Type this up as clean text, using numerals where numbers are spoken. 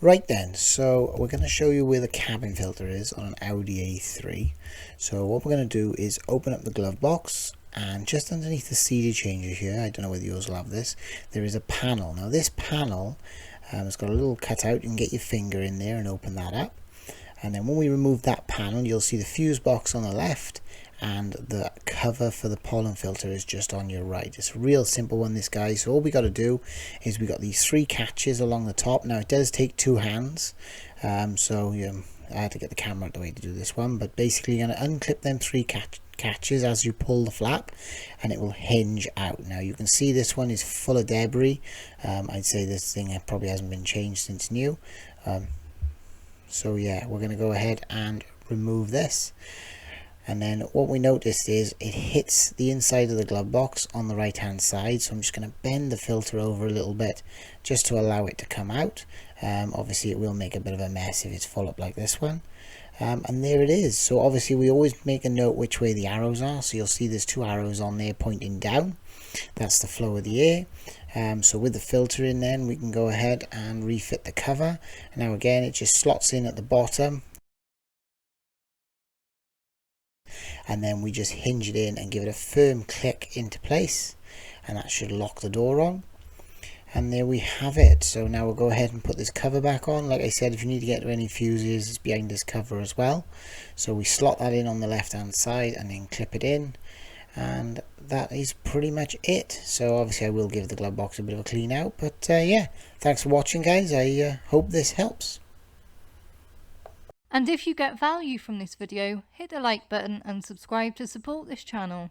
Right then, so we're going to show you where the cabin filter is on an Audi A3. So what we're going to do is open up the glove box, and just underneath the CD changer here, I don't know whether yours will have this, there is a panel. Now this panel has got a little cutout. You can get your finger in there and open that up. And then when we remove that panel, you'll see the fuse box on the left, and the cover for the pollen filter is just on your right. It's a real simple one, this guy. So all we got to do is we got these 3 catches along the top. Now it does take 2 hands, I had to get the camera out of the way to do this one, but basically you're going to unclip them 3 catches as you pull the flap, and it will hinge out. Now you can see this one is full of debris. I'd say this thing probably hasn't been changed since new. So yeah, we're going to go ahead and remove this. And then what we noticed is it hits the inside of the glove box on the right hand side. So I'm just going to bend the filter over a little bit just to allow it to come out. Obviously it will make a bit of a mess if it's full up like this one. And there it is. So obviously we always make a note which way the arrows are. So you'll see there's 2 arrows on there pointing down. That's the flow of the air. So with the filter in, then we can go ahead and refit the cover. Now again, it just slots in at the bottom, and then we just hinge it in and give it a firm click into place, and that should lock the door on. And there we have it. So now we'll go ahead and put this cover back on. Like I said, if you need to get to any fuses, it's behind this cover as well. So we slot that in on the left hand side and then clip it in, and that is pretty much it. So obviously I will give the glove box a bit of a clean out, but yeah, thanks for watching, guys. I hope this helps. And if you get value from this video, hit the like button and subscribe to support this channel.